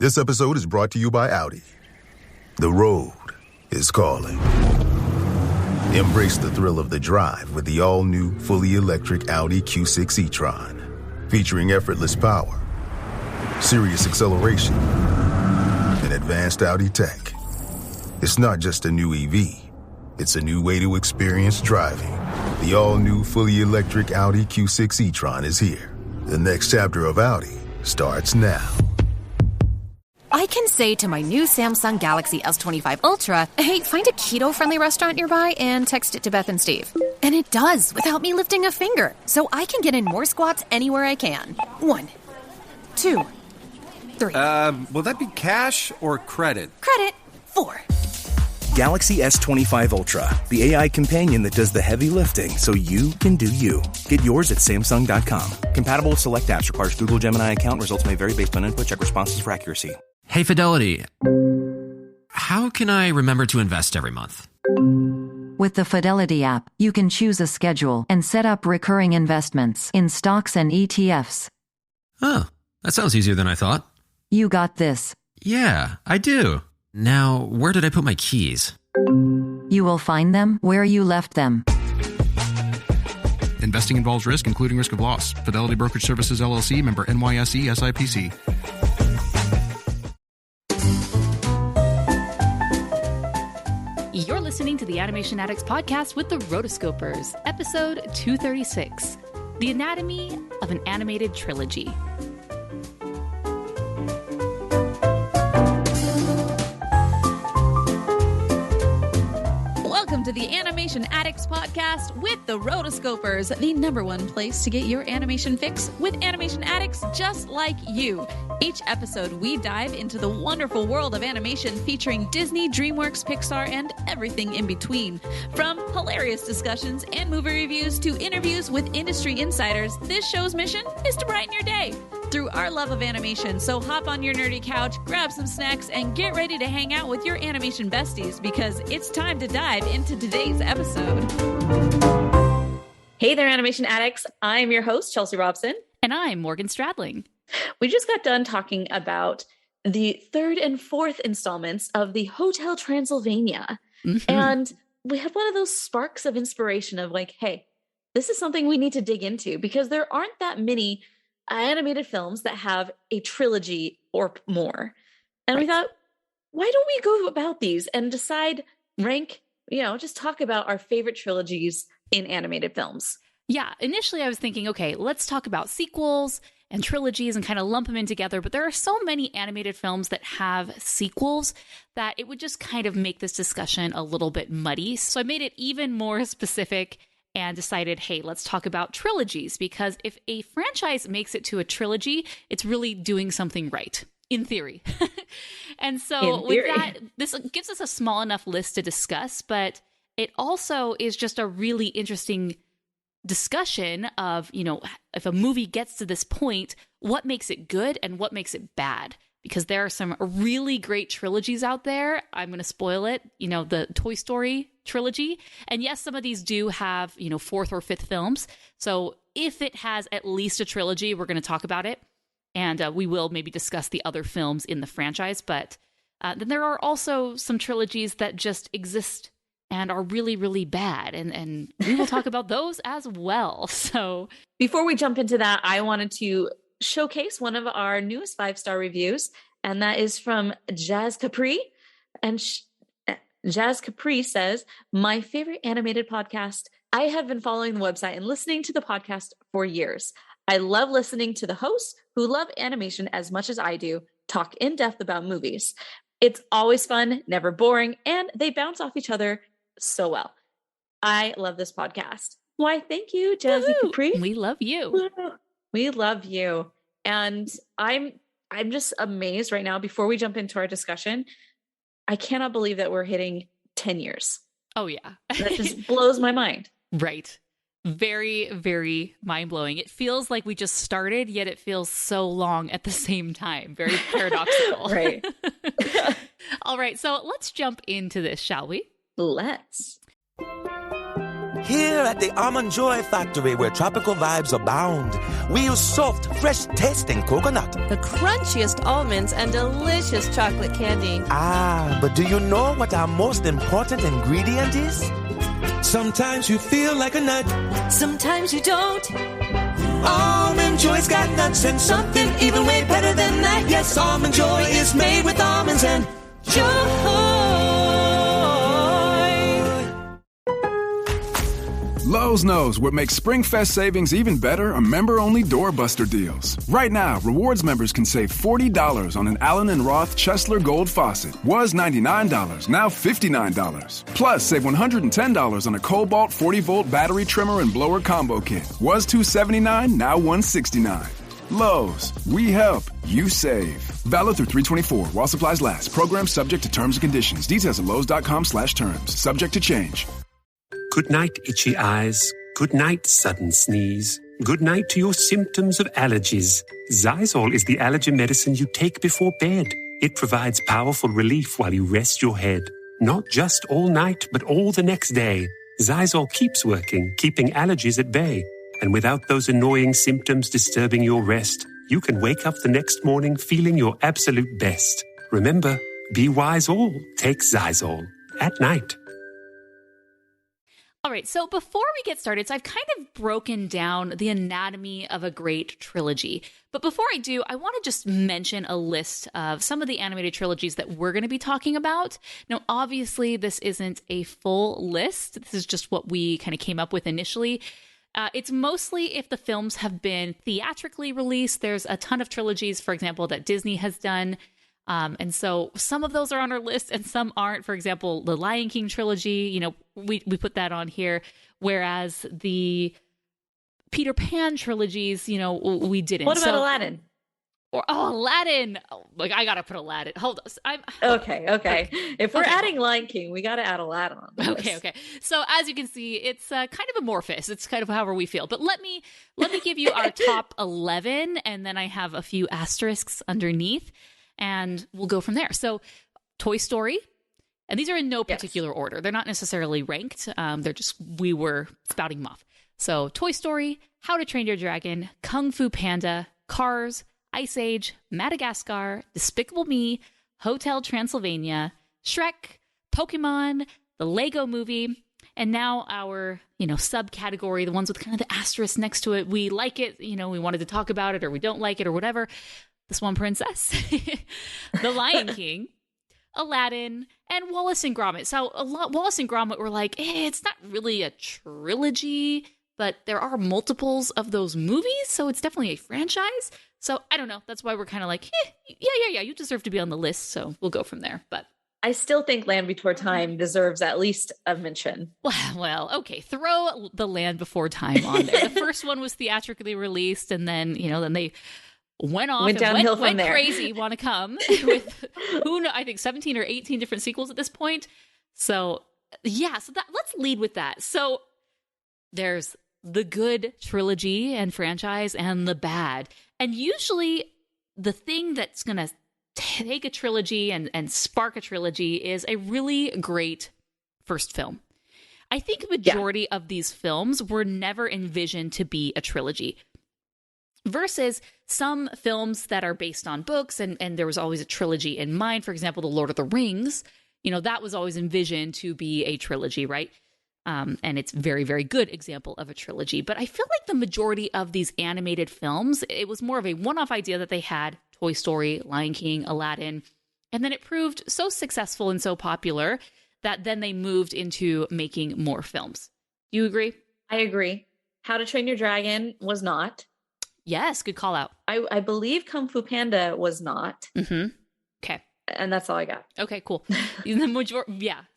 This episode is brought to you by Audi. The road is calling. Embrace the thrill of the drive with the all-new, fully electric Audi Q6 e-tron. Featuring effortless power, serious acceleration, and advanced Audi tech. It's not just a new EV. It's a new way to experience driving. The all-new, fully electric Audi Q6 e-tron is here. The next chapter of Audi starts now. I can say to my new Samsung Galaxy S25 Ultra, hey, find a keto-friendly restaurant nearby and text it to Beth and Steve. And it does, without me lifting a finger. So I can get in more squats anywhere I can. 1, 2, 3. Will that be cash or credit? Credit. 4. Galaxy S25 Ultra, the AI companion that does the heavy lifting so you can do you. Get yours at Samsung.com. Compatible with select apps. Requires Google Gemini account. Results may vary based on input. Check responses for accuracy. Hey, Fidelity. How can I remember to invest every month? With the Fidelity app, you can choose a schedule and set up recurring investments in stocks and ETFs. Oh, that sounds easier than I thought. You got this. Yeah, I do. Now, where did I put my keys? You will find them where you left them. Investing involves risk, including risk of loss. Fidelity Brokerage Services, LLC, member NYSE, SIPC. You're listening to the Animation Addicts Podcast with the Rotoscopers, episode 236, The Anatomy of an Animated Trilogy. Welcome to the Animation Addicts Podcast with the Rotoscopers, the number one place to get your animation fix with animation addicts just like you. Each episode, we dive into the wonderful world of animation featuring Disney, DreamWorks, Pixar, and everything in between. From hilarious discussions and movie reviews to interviews with industry insiders, this show's mission is to brighten your day through our love of animation. So hop on your nerdy couch, grab some snacks, and get ready to hang out with your animation besties because it's time to dive into today's episode. Hey there, animation addicts. I'm your host, Chelsea Robson. And I'm Morgan Stradling. We just got done talking about the third and fourth installments of the Hotel Transylvania. Mm-hmm. And we had one of those sparks of inspiration of like, hey, this is something we need to dig into because there aren't that many animated films that have a trilogy or more. And we thought, why don't we go about these and decide, rank, just talk about our favorite trilogies in animated films. Yeah, initially I was thinking, okay, let's talk about sequels and trilogies and kind of lump them in together. But there are so many animated films that have sequels that it would just kind of make this discussion a little bit muddy. So I made it even more specific and decided, hey, let's talk about trilogies, because if a franchise makes it to a trilogy, it's really doing something right, in theory. And so with that, this gives us a small enough list to discuss, but it also is just a really interesting discussion of, if a movie gets to this point, what makes it good and what makes it bad? Because there are some really great trilogies out there. I'm going to spoil it, the Toy Story trilogy. And yes, some of these do have, fourth or fifth films. So if it has at least a trilogy, we're going to talk about it. And we will maybe discuss the other films in the franchise. But then there are also some trilogies that just exist and are really, really bad. And we will talk about those as well. So before we jump into that, I wanted to showcase one of our newest 5-star reviews, and that is from Jazz Capri. And Jazz Capri says, my favorite animated podcast. I have been following the website and listening to the podcast for years. I love listening to the hosts who love animation as much as I do, talk in depth about movies. It's always fun, never boring, and they bounce off each other so well. I love this podcast. Why, thank you, Jazzy Capri. We love you. We love you. And I'm just amazed right now. Before we jump into our discussion, I cannot believe that we're hitting 10 years. Oh, yeah. That just blows my mind. Right. Very, very mind-blowing. It feels like we just started, yet it feels so long at the same time. Very paradoxical. Right. All right. So let's jump into this, shall we? Let's. Here at the Almond Joy Factory, where tropical vibes abound, we use soft, fresh-tasting coconut. The crunchiest almonds and delicious chocolate candy. Ah, but do you know what our most important ingredient is? Sometimes you feel like a nut. Sometimes you don't. Almond Joy's got nuts and something even way better than that. Yes, Almond Joy is made with almonds and joy. Lowe's knows what makes SpringFest savings even better are member-only doorbuster deals. Right now, rewards members can save $40 on an Allen & Roth Chesler Gold faucet. Was $99, now $59. Plus, save $110 on a Cobalt 40-volt battery trimmer and blower combo kit. Was $279, now $169. Lowe's, we help, you save. Valid through 3/24 while supplies last. Program subject to terms and conditions. Details at lowes.com/terms. Subject to change. Good night, itchy eyes. Good night, sudden sneeze. Good night to your symptoms of allergies. Zysol is the allergy medicine you take before bed. It provides powerful relief while you rest your head. Not just all night, but all the next day. Zysol keeps working, keeping allergies at bay. And without those annoying symptoms disturbing your rest, you can wake up the next morning feeling your absolute best. Remember, be wise all. Take Zysol. At night. All right, so before we get started, I've kind of broken down the anatomy of a great trilogy. But before I do, I want to just mention a list of some of the animated trilogies that we're going to be talking about. Now, obviously, this isn't a full list. This is just what we kind of came up with initially. It's mostly if the films have been theatrically released. There's a ton of trilogies, for example, that Disney has done. And so some of those are on our list and some aren't. For example, the Lion King trilogy, we put that on here. Whereas the Peter Pan trilogies, we didn't. What about Aladdin? Aladdin. I got to put Aladdin. Hold on. Okay. If we're adding Lion King, we got to add Aladdin on the list. Okay. So as you can see, it's kind of amorphous. It's kind of however we feel. But let me give you our top 11, and then I have a few asterisks underneath. And we'll go from there. So Toy Story, and these are in no particular order. They're not necessarily ranked. They're just, we were spouting them off. So Toy Story, How to Train Your Dragon, Kung Fu Panda, Cars, Ice Age, Madagascar, Despicable Me, Hotel Transylvania, Shrek, Pokemon, the Lego Movie, and now our, subcategory, the ones with kind of the asterisk next to it. We like it, we wanted to talk about it, or we don't like it, or whatever. The Swan Princess, The Lion King, Aladdin, and Wallace and Gromit. So Wallace and Gromit were like, it's not really a trilogy, but there are multiples of those movies, so it's definitely a franchise. So I don't know. That's why we're kind of like, yeah, you deserve to be on the list, so we'll go from there. But I still think Land Before Time deserves at least a mention. Well, okay. Throw The Land Before Time on there. The first one was theatrically released, and then, then they went downhill from there. Crazy, want to come with I think 17 or 18 different sequels at this point. So let's lead with that. So there's the good trilogy and franchise and the bad. And usually the thing that's going to take a trilogy and spark a trilogy is a really great first film. I think a majority of these films were never envisioned to be a trilogy. Versus some films that are based on books, and there was always a trilogy in mind. For example, The Lord of the Rings, that was always envisioned to be a trilogy, right? And it's very, very good example of a trilogy. But I feel like the majority of these animated films, it was more of a one-off idea that they had. Toy Story, Lion King, Aladdin. And then it proved so successful and so popular that then they moved into making more films. Do you agree? I agree. How to Train Your Dragon was not. Yes, good call out. I believe Kung Fu Panda was not. Mm-hmm. Okay. And that's all I got. Okay, cool.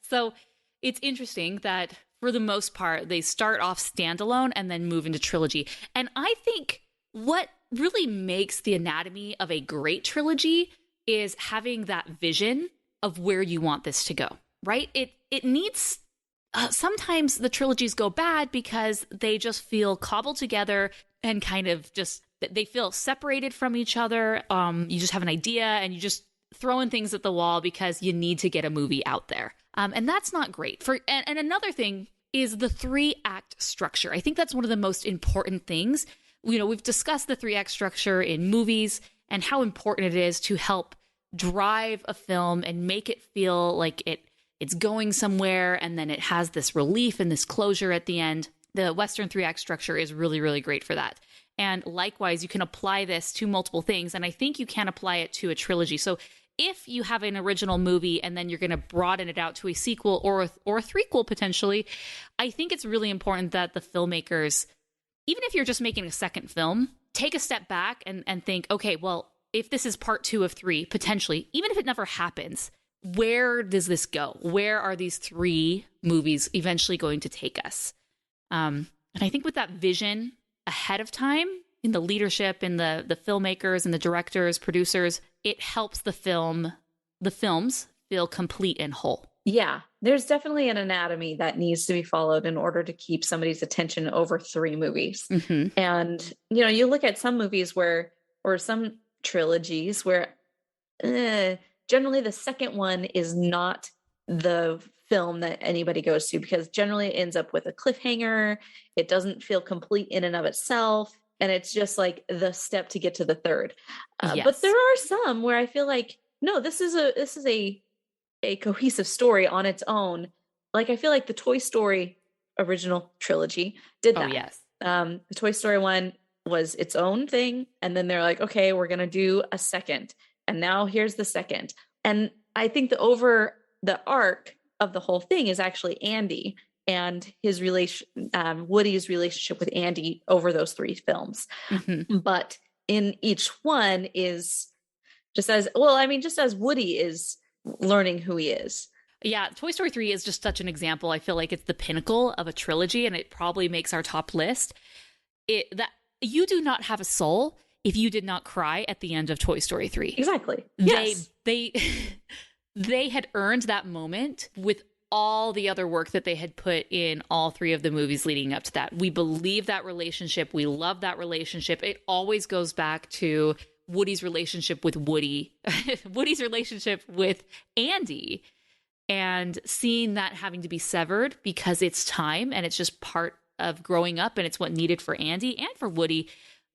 So it's interesting that for the most part, they start off standalone and then move into trilogy. And I think what really makes the anatomy of a great trilogy is having that vision of where you want this to go, right? It needs... sometimes the trilogies go bad because they just feel cobbled together and kind of just, they feel separated from each other. You just have an idea and you just throwing things at the wall because you need to get a movie out there. And that's not great. And another thing is the 3-act structure. I think that's one of the most important things. You know, we've discussed the 3-act structure in movies and how important it is to help drive a film and make it feel like it's going somewhere, and then it has this relief and this closure at the end. The Western 3-act structure is really, really great for that. And likewise, you can apply this to multiple things, and I think you can apply it to a trilogy. So if you have an original movie and then you're going to broaden it out to a sequel or a threequel potentially, I think it's really important that the filmmakers, even if you're just making a second film, take a step back and think, okay, well, if this is part 2 of 3, potentially, even if it never happens, where does this go? Where are these 3 movies eventually going to take us? And I think with that vision ahead of time, in the leadership, in the filmmakers and the directors, producers, it helps the films feel complete and whole. Yeah, there's definitely an anatomy that needs to be followed in order to keep somebody's attention over 3 movies. Mm-hmm. And, you know, you look at some movies or some trilogies where generally the second one is not the film that anybody goes to, because generally it ends up with a cliffhanger. It doesn't feel complete in and of itself. And it's just like the step to get to the third. Yes. But there are some where I feel like, no, this is a cohesive story on its own. Like, I feel like the Toy Story original trilogy did that. Oh, yes. The Toy Story one was its own thing. And then they're like, okay, we're going to do a second. And now here's the second. And I think the arc of the whole thing is actually Andy and his Woody's relationship with Andy over those 3 films. Mm-hmm. But in each one is just as Woody is learning who he is. Yeah, Toy Story 3 is just such an example. I feel like it's the pinnacle of a trilogy, and it probably makes our top list. That you do not have a soul if you did not cry at the end of Toy Story 3. Exactly. Yes. They had earned that moment with all the other work that they had put in all 3 of the movies leading up to that. We believe that relationship. We love that relationship. It always goes back to Woody's relationship with Woody, Woody's relationship with Andy, and seeing that having to be severed because it's time and it's just part of growing up and it's what needed for Andy and for Woody.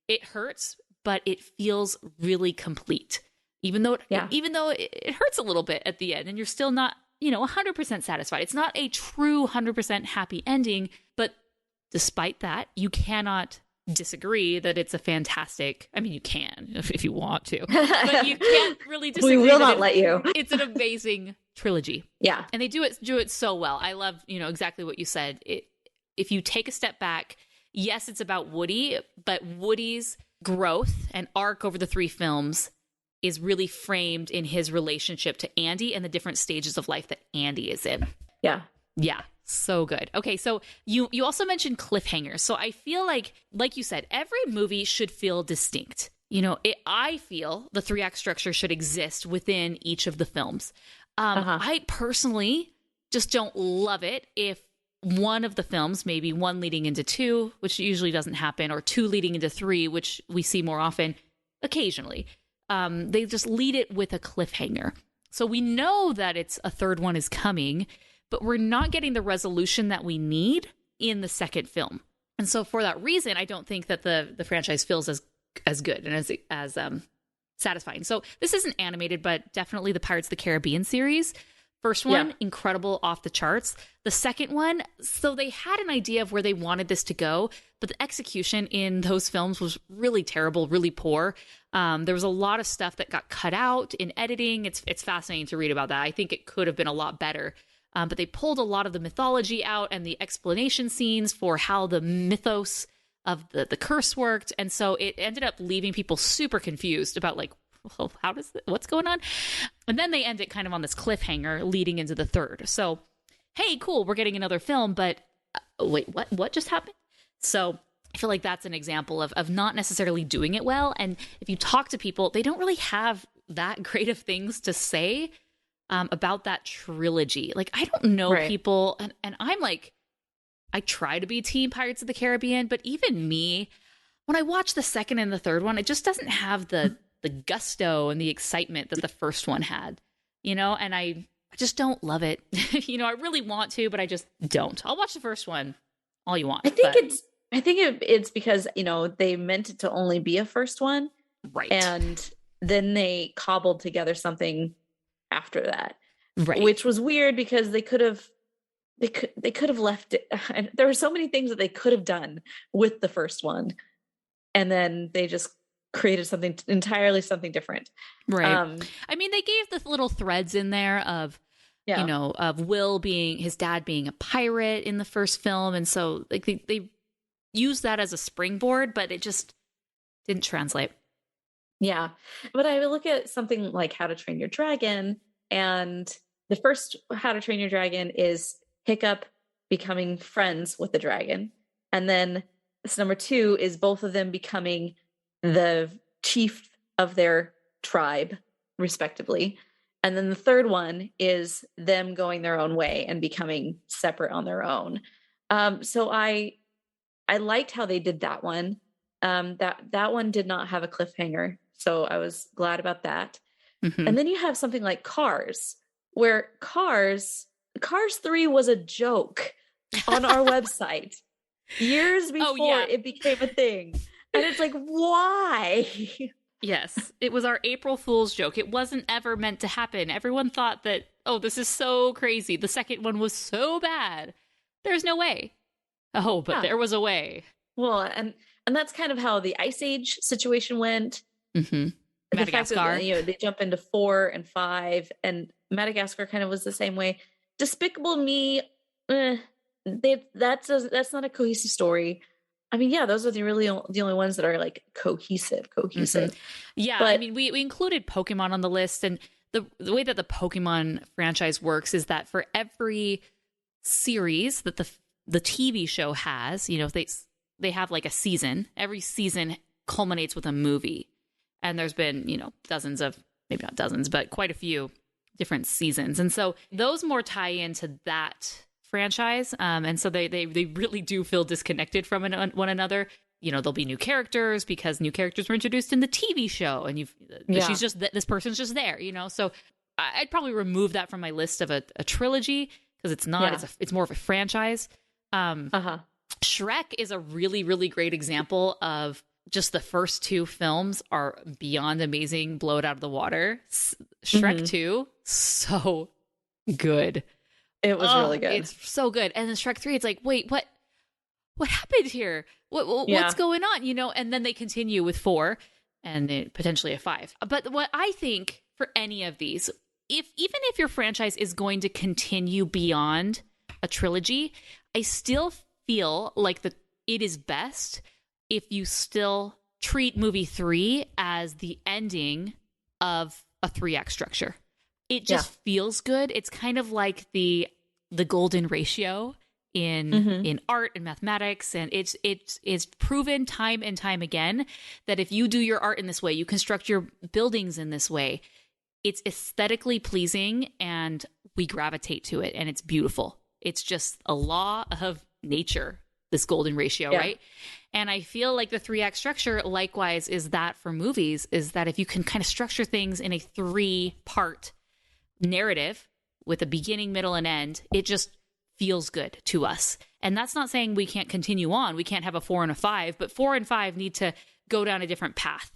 It hurts, but it feels really complete. Even though it hurts a little bit at the end and you're still not, 100% satisfied. It's not a true 100% happy ending, but despite that, you cannot disagree that it's a fantastic, you can if you want to, but you can't really disagree. We will not let you. It's an amazing trilogy. Yeah. And they do it so well. I love, exactly what you said. If you take a step back, yes, it's about Woody, but Woody's growth and arc over the 3 films is really framed in his relationship to Andy and the different stages of life that Andy is in. Yeah. Yeah. So good. Okay. So you also mentioned cliffhangers. So I feel like you said, every movie should feel distinct. I feel the 3-act structure should exist within each of the films. I personally just don't love it if one of the films, maybe one leading into 2, which usually doesn't happen, or 2 leading into 3, which we see more often occasionally. They just lead it with a cliffhanger. So we know that it's a third one is coming, but we're not getting the resolution that we need in the second film. And so for that reason, I don't think that the franchise feels as good and as satisfying. So this isn't animated, but definitely the Pirates of the Caribbean series. First one, incredible, off the charts. The second one, so they had an idea of where they wanted this to go, but the execution in those films was really terrible, really poor. There was a lot of stuff that got cut out in editing. It's fascinating to read about that. I think it could have been a lot better. But they pulled a lot of the mythology out and the explanation scenes for how the mythos of the curse worked. And so it ended up leaving people super confused about well, what's going on? And then they end it kind of on this cliffhanger leading into the third. So, hey, cool, we're getting another film, but wait, what just happened? So I feel like that's an example of not necessarily doing it well. And if you talk to people, they don't really have that great of things to say about that trilogy. I don't know people, and I'm I try to be Team Pirates of the Caribbean, but even me, when I watch the second and the third one, it just doesn't have the gusto and the excitement that the first one had, and I just don't love it. I really want to, but I just don't. I'll watch the first one all you want. I think it's because, they meant it to only be a first one. Right. And then they cobbled together something after that. Right. Which was weird because they could have left it. And there were so many things that they could have done with the first one. And then they just created something different. Right. They gave the little threads in there of, of Will his dad being a pirate in the first film. And so they used that as a springboard, but it just didn't translate. Yeah. But I would look at something like How to Train Your Dragon, and the first How to Train Your Dragon is Hiccup becoming friends with the dragon. And then this number 2 is both of them becoming the chief of their tribe, respectively. And then the third one is them going their own way and becoming separate on their own. So I liked how they did that one. That one did not have a cliffhanger, so I was glad about that. Mm-hmm. And then you have something like Cars, where Cars 3 was a joke on our website years before it became a thing. And it's like, why? Yes, it was our April Fool's joke. It wasn't ever meant to happen. Everyone thought that, this is so crazy. The second one was so bad. There's no way. Oh, but there was a way. Well, and that's kind of how the Ice Age situation went. Mm-hmm. Madagascar. That, they jump into 4 and 5, and Madagascar kind of was the same way. Despicable Me, that's not a cohesive story. Those are the only ones that are like cohesive. Mm-hmm. Yeah, but we included Pokemon on the list, and the way that the Pokemon franchise works is that for every series that the TV show has, they have like a season. Every season culminates with a movie. And there's been, dozens of, maybe not dozens, but quite a few different seasons. And so those more tie into that franchise. And so they really do feel disconnected from one another. There'll be new characters because new characters were introduced in the TV show. And she's just, this person's just there, So I'd probably remove that from my list of a trilogy because it's not, it's more of a franchise. Shrek is a really, really great example of just the first 2 films are beyond amazing, blow it out of the water. Shrek 2, so good. It was really good. It's so good. And then Shrek 3, it's like, wait, what happened here? What's going on? And then they continue with 4 and then potentially a 5. But what I think for any of these, even if your franchise is going to continue beyond a trilogy, I still feel like it is best if you still treat movie 3 as the ending of a 3-act structure. It just feels good. It's kind of like the golden ratio in art and mathematics, and it's proven time and time again that if you do your art in this way, you construct your buildings in this way, it's aesthetically pleasing and we gravitate to it, and it's beautiful. It's just a law of nature, this golden ratio, right? And I feel like the 3-act structure, likewise, is that for movies, is that if you can kind of structure things in a 3-part narrative with a beginning, middle, and end, it just feels good to us. And that's not saying we can't continue on. We can't have a 4 and a 5, but 4 and 5 need to go down a different path.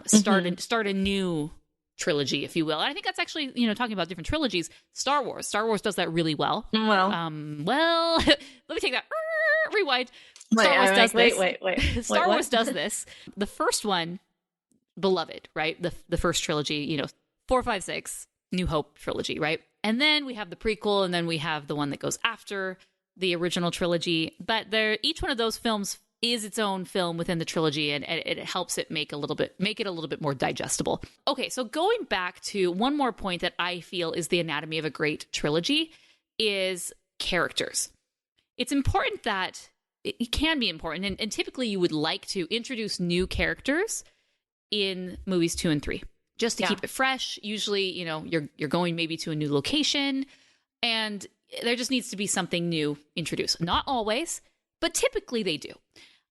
Start a new trilogy, if you will. And I think that's actually, talking about different trilogies, Star Wars does that really well. Well, let me take that. Rewind. Star Wars does this. Star Wars does this. The first one, beloved, right? The first trilogy, 4, 5, 6, New Hope trilogy, right? And then we have the prequel, and then we have the one that goes after the original trilogy. But each one of those films is its own film within the trilogy, and it helps it make it a little bit more digestible. Okay, so going back to one more point that I feel is the anatomy of a great trilogy is characters. It's important that it can be important, and typically you would like to introduce new characters in movies 2 and 3 just to keep it fresh. Usually, you're going maybe to a new location, and there just needs to be something new introduced. Not always, but typically they do.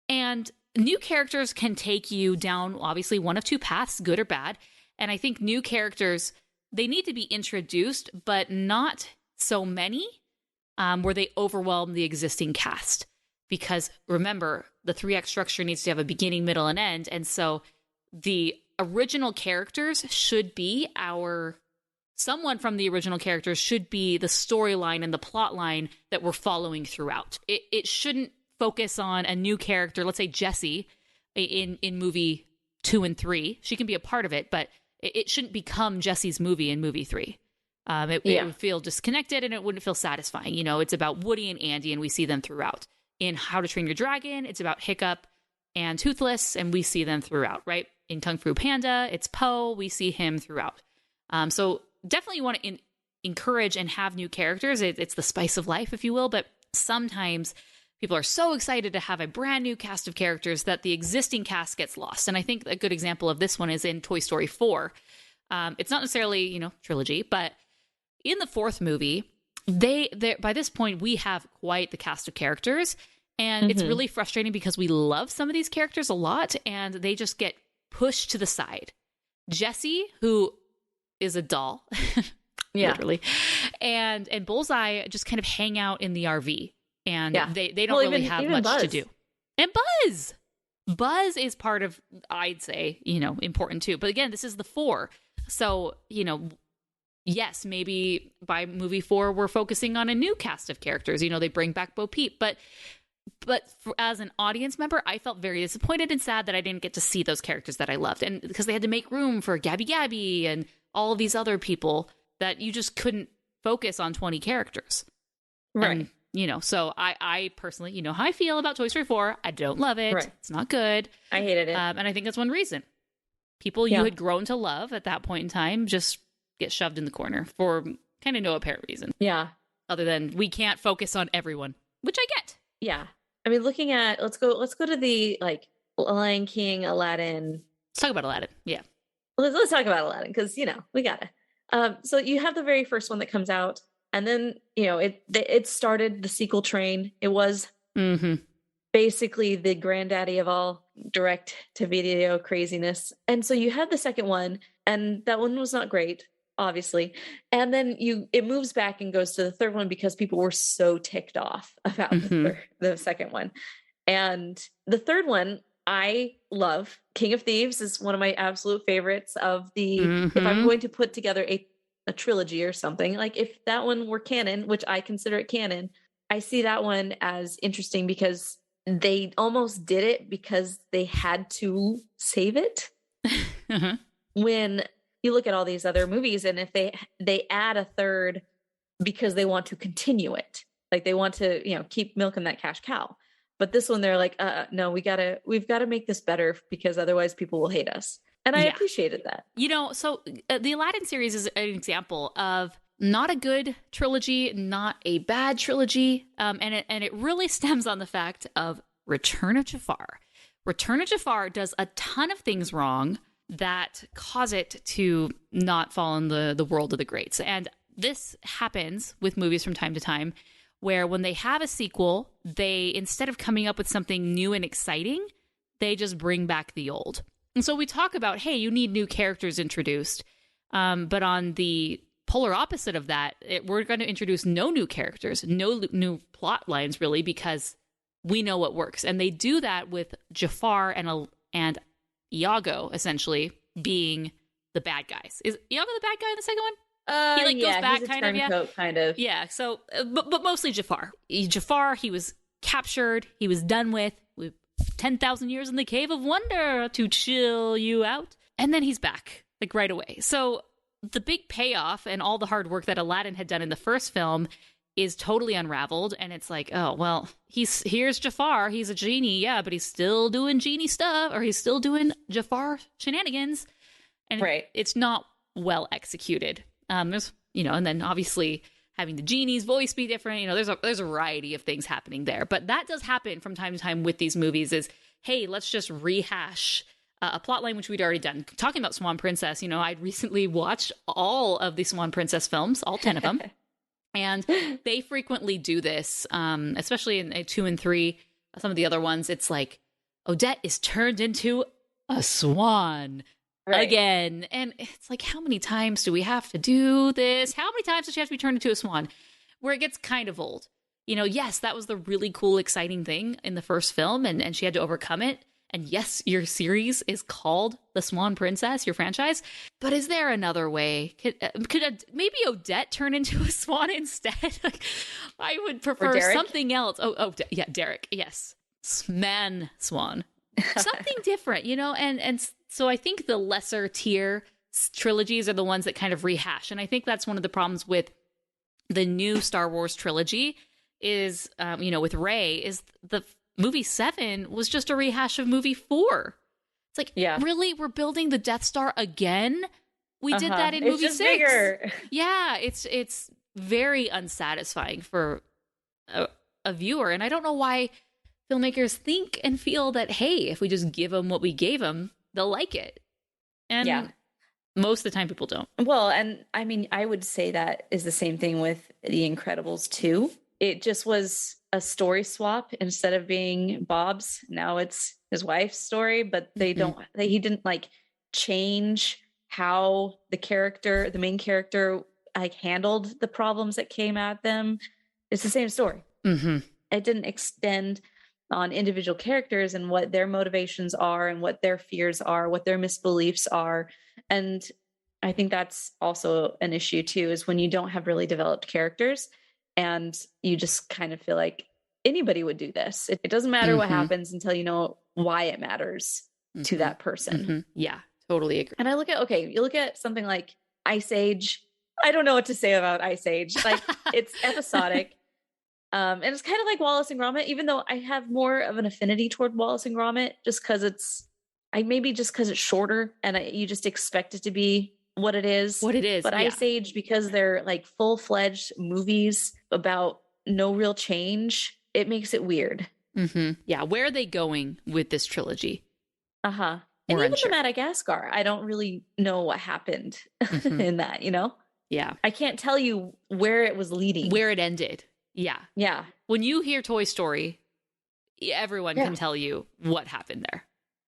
And new characters can take you down, obviously, one of 2 paths, good or bad. And I think new characters they need to be introduced, but not so many where they overwhelm the existing cast. Because remember, the 3-act structure needs to have a beginning, middle, and end. And so the original characters should be someone from the original characters should be the storyline and the plot line that we're following throughout. It shouldn't focus on a new character. Let's say Jessie in movie 2 and 3. She can be a part of it, but it shouldn't become Jessie's movie in movie 3. It would feel disconnected and it wouldn't feel satisfying. You know, it's about Woody and Andy, and we see them throughout. In How to Train Your Dragon, it's about Hiccup and Toothless, and we see them throughout, right? In Kung Fu Panda, it's Po, we see him throughout. So definitely you want to encourage and have new characters. It's the spice of life, if you will, but sometimes people are so excited to have a brand new cast of characters that the existing cast gets lost. And I think a good example of this one is in Toy Story 4. It's not necessarily, trilogy, but in the 4th movie, they by this point we have quite the cast of characters, and it's really frustrating because we love some of these characters a lot and they just get pushed to the side. Jessie, who is a doll, literally, and Bullseye just kind of hang out in the RV, and they don't really have much Buzz. To do. And Buzz is part of, I'd say, important too. But again, this is the 4, so yes, maybe by movie 4, we're focusing on a new cast of characters. They bring back Bo Peep. But as an audience member, I felt very disappointed and sad that I didn't get to see those characters that I loved. And because they had to make room for Gabby Gabby and all of these other people that you just couldn't focus on 20 characters. Right. And, so I personally, how I feel about Toy Story 4. I don't love it. Right. It's not good. I hated it. And I think that's one reason. People you had grown to love at that point in time just get shoved in the corner for kind of no apparent reason. Yeah. Other than we can't focus on everyone, which I get. Yeah. I mean, looking at, let's go to the Lion King, Aladdin. Let's talk about Aladdin. Yeah. Let's talk about Aladdin because, we gotta. So you have the very first one that comes out, and then, it started the sequel train. It was basically the granddaddy of all direct to video craziness. And so you had the second one, and that one was not great, obviously. And then it moves back and goes to the third one because people were so ticked off about the second one. And the third one, I love. King of Thieves is one of my absolute favorites of the, if I'm going to put together a trilogy or something, like if that one were canon, which I consider it canon, I see that one as interesting because they almost did it because they had to save it. When you look at all these other movies, and if they add a third because they want to continue it, like they want to, keep milking that cash cow. But this one, they're like, no, we've got to make this better because otherwise people will hate us. And I appreciated that. So the Aladdin series is an example of not a good trilogy, not a bad trilogy. And it really stems on the fact of Return of Jafar. Return of Jafar does a ton of things wrong that cause it to not fall in the world of the greats. And this happens with movies from time to time, where when they have a sequel, they, instead of coming up with something new and exciting, they just bring back the old. And so we talk about, hey, you need new characters introduced. But on the polar opposite of that, we're going to introduce no new characters, no new plot lines, really, because we know what works. And they do that with Jafar and Iago, essentially, being the bad guys. Is Iago the bad guy in the second one? He goes back, he's a kind of, turncoat, kind of. Yeah, so, but mostly Jafar. Jafar, he was captured, he was done with 10,000 years in the Cave of Wonder to chill you out. And then he's back, right away. So the big payoff and all the hard work that Aladdin had done in the first film is totally unraveled. And it's like, oh, well, here's Jafar. He's a genie, yeah, but he's still doing genie stuff, or he's still doing Jafar shenanigans. And it's not well executed. There's, and then obviously having the genie's voice be different, there's a variety of things happening there. But that does happen from time to time with these movies is, hey, let's just rehash a plotline which we'd already done. Talking about Swan Princess, I'd recently watched all of the Swan Princess films, all 10 of them. And they frequently do this, especially in 2 and 3. Some of the other ones, it's like, Odette is turned into a swan. again. And it's like, how many times do we have to do this? How many times does she have to be turned into a swan? Where it gets kind of old. Yes, that was the really cool, exciting thing in the first film, and she had to overcome it. And yes, your series is called The Swan Princess, your franchise. But is there another way? Could maybe Odette turn into a swan instead? I would prefer something else. Yeah, Derek. Yes, man, swan. Something different, And so I think the lesser tier trilogies are the ones that kind of rehash, and I think that's one of the problems with the new Star Wars trilogy. Is with Rey, is the movie 7 was just a rehash of movie 4. It's like, really, we're building the Death Star again? We did that in movie 6. Bigger. Yeah, it's very unsatisfying for a viewer, and I don't know why filmmakers think and feel that, hey, if we just give them what we gave them, they'll like it. And most of the time, people don't. Well, and I mean, I would say that is the same thing with The Incredibles 2. It just was a story swap. Instead of being Bob's, now it's his wife's story, but he didn't like change how the main character like handled the problems that came at them. It's the same story. Mm-hmm. It didn't extend on individual characters and what their motivations are and what their fears are, what their misbeliefs are. And I think that's also an issue too, is when you don't have really developed characters and you just kind of feel like anybody would do this. It doesn't matter what happens until you know why it matters to that person. Mm-hmm. Yeah, totally agree. And I you look at something like Ice Age. I don't know what to say about Ice Age. Like, it's episodic. And it's kind of like Wallace and Gromit, even though I have more of an affinity toward Wallace and Gromit, just because it's shorter and you just expect it to be what it is. But Ice Age, because they're like full-fledged movies about no real change, it makes it weird. Mm-hmm. Yeah. Where are they going with this trilogy? And even the Madagascar, I don't really know what happened in that, Yeah. I can't tell you where it was leading. Where it ended. Yeah. Yeah. When you hear Toy Story, everyone can tell you what happened there.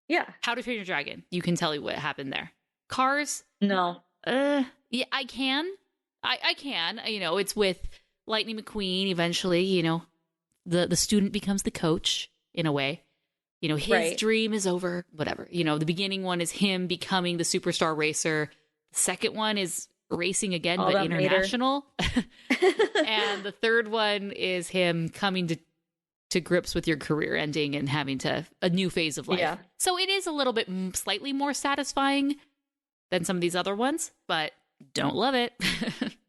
Yeah. How to Train Your Dragon, you can tell you what happened there. Cars? No. Yeah, I can. I can. It's with Lightning McQueen eventually, the student becomes the coach in a way. His dream is over, whatever. The beginning one is him becoming the superstar racer. The second one is racing again, but international. And the third one is him coming to grips with your career ending and having a new phase of life. Yeah. So it is a little bit slightly more satisfying than some of these other ones, but don't love it.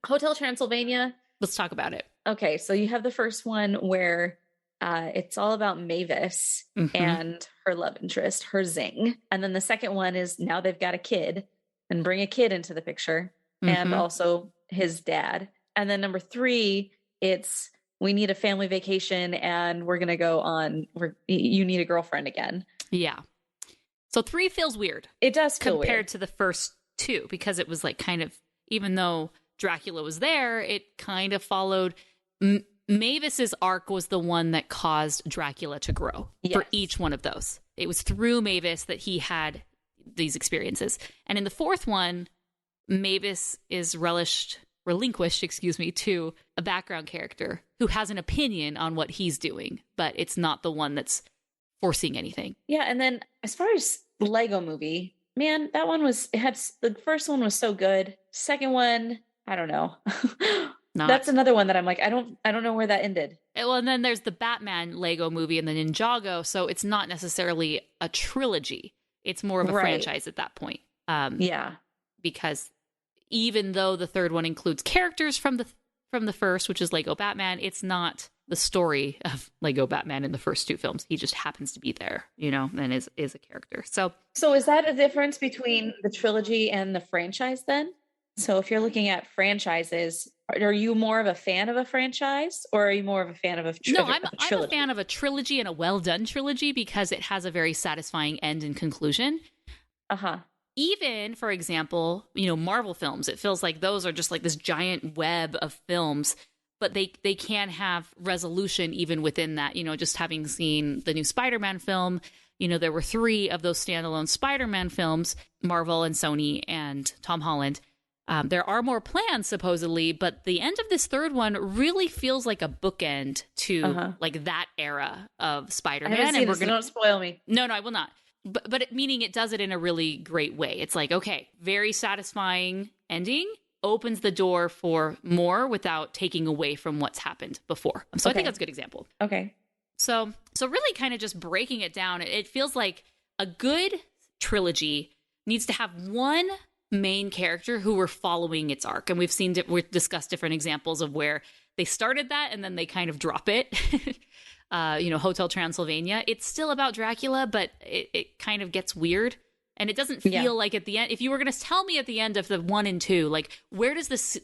Hotel Transylvania. Let's talk about it. Okay, so you have the first one where it's all about Mavis and her love interest, her Zing. And then the second one is now they've got a kid and bring a kid into the picture and also his dad. And then number 3, it's we need a family vacation and we're going to go on, you need a girlfriend again. Yeah. So 3 feels weird. It does feel compared to the first 2, because it was like kind of, even though Dracula was there, it kind of followed. Mavis's arc was the one that caused Dracula to grow for each one of those. It was through Mavis that he had these experiences. And in the fourth one, Mavis is relinquished, to a background character who has an opinion on what he's doing, but it's not the one that's forcing anything. Yeah, and then as far as the Lego movie, man, the first one was so good. Second one, I don't know. That's another one that I'm like, I don't know where that ended. Well, and then there's the Batman Lego movie and the Ninjago, so it's not necessarily a trilogy. It's more of a franchise at that point. Because even though the third one includes characters from the first, which is Lego Batman, it's not the story of Lego Batman in the first 2 films. He just happens to be there, and is a character. So is that a difference between the trilogy and the franchise then? So if you're looking at franchises, are you more of a fan of a franchise or are you more of a fan of a trilogy? No, I'm a fan of a trilogy and a well-done trilogy because it has a very satisfying end and conclusion. Even, for example, Marvel films, it feels like those are just like this giant web of films. but they can have resolution even within that. Just having seen the new Spider-Man film, there were 3 of those standalone Spider-Man films, Marvel and Sony and Tom Holland. There are more plans, supposedly, but the end of this 3rd one really feels like a bookend to like that era of Spider-Man. I haven't seen this, so don't spoil me. No, I will not. But meaning it does it in a really great way. It's like, okay, very satisfying ending, opens the door for more without taking away from what's happened before. So I think that's a good example. Okay. So really kind of just breaking it down, it feels like a good trilogy needs to have one main character who we're following its arc. And we've discussed different examples of where they started that and then they kind of drop it. Hotel Transylvania. It's still about Dracula, but it kind of gets weird. And it doesn't feel like at the end, if you were going to tell me at the end of the 1 and 2, like, where does this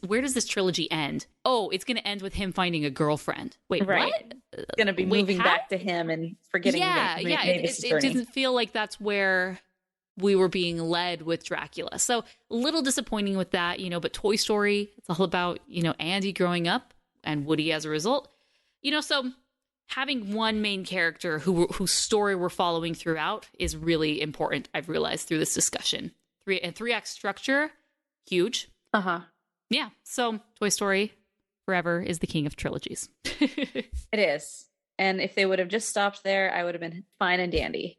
trilogy end? Oh, it's going to end with him finding a girlfriend. Wait, right. what? It's going to be moving back to him and forgetting. It doesn't feel like that's where we were being led with Dracula. So a little disappointing with that, but Toy Story, it's all about, Andy growing up and Woody as a result. So having one main character whose story we're following throughout is really important, I've realized through this discussion. 3-act structure, huge. Yeah, so Toy Story forever is the king of trilogies. It is. And if they would have just stopped there, I would have been fine and dandy.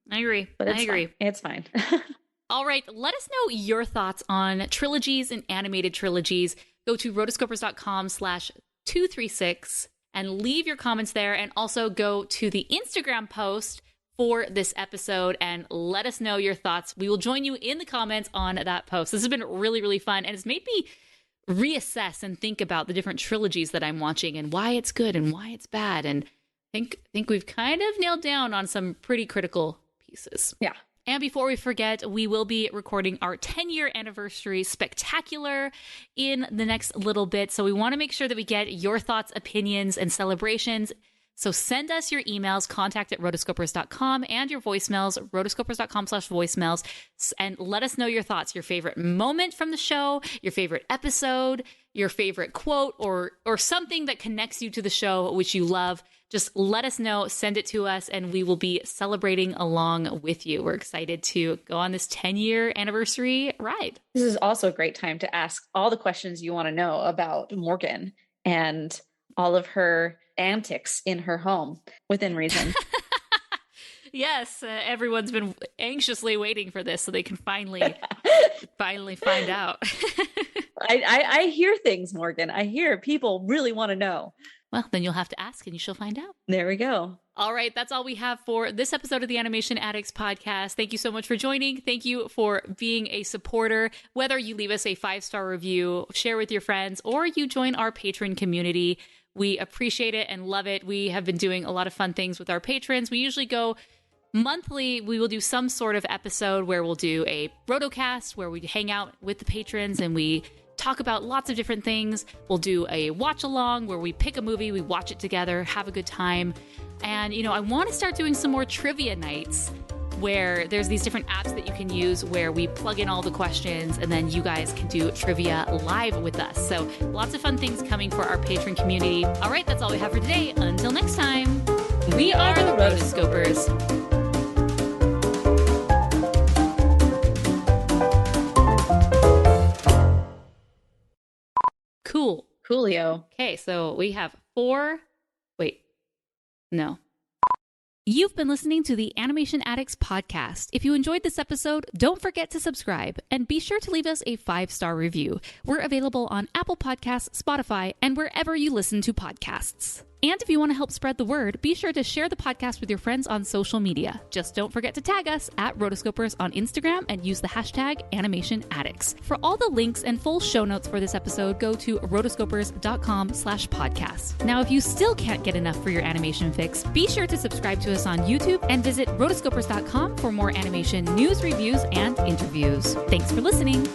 I agree. But I agree. It's fine. All right. Let us know your thoughts on trilogies and animated trilogies. Go to rotoscopers.com/236 and leave your comments there. And also go to the Instagram post for this episode and let us know your thoughts. We will join you in the comments on that post. This has been really, really fun. And it's made me reassess and think about the different trilogies that I'm watching and why it's good and why it's bad. And I think we've kind of nailed down on some pretty critical pieces. Yeah. And before we forget, we will be recording our 10-year anniversary spectacular in the next little bit. So we want to make sure that we get your thoughts, opinions, and celebrations. So send us your emails, contact@rotoscopers.com, and your voicemails, rotoscopers.com/voicemails, and let us know your thoughts, your favorite moment from the show, your favorite episode, your favorite quote, or something that connects you to the show, which you love. Just let us know, send it to us, and we will be celebrating along with you. We're excited to go on this 10-year anniversary ride. This is also a great time to ask all the questions you want to know about Morgan and all of her antics in her home within reason. Yes, everyone's been anxiously waiting for this so they can finally find out. I hear things, Morgan. I hear people really want to know. Well, then you'll have to ask and you shall find out. There we go. All right, that's all we have for this episode of the Animation Addicts Podcast. Thank you so much for joining. Thank you for being a supporter. Whether you leave us a 5-star review, share with your friends, or you join our patron community, we appreciate it and love it. We have been doing a lot of fun things with our patrons. We usually go monthly. We will do some sort of episode where we'll do a Rotocast where we hang out with the patrons and we talk about lots of different things. We'll do a watch along where we pick a movie, we watch it together, have a good time. And, I want to start doing some more trivia nights where there's these different apps that you can use where we plug in all the questions and then you guys can do trivia live with us. So lots of fun things coming for our patron community. All right, that's all we have for today. Until next time, we are the Rotoscopers. Coolio. Okay, so we have 4. Wait. No. You've been listening to the Animation Addicts Podcast. If you enjoyed this episode, don't forget to subscribe and be sure to leave us a 5-star review. We're available on Apple Podcasts, Spotify, and wherever you listen to podcasts. And if you want to help spread the word, be sure to share the podcast with your friends on social media. Just don't forget to tag us at Rotoscopers on Instagram and use the hashtag Animation Addicts. For all the links and full show notes for this episode, go to rotoscopers.com/podcast. Now, if you still can't get enough for your animation fix, be sure to subscribe to us on YouTube and visit rotoscopers.com for more animation news, reviews, and interviews. Thanks for listening.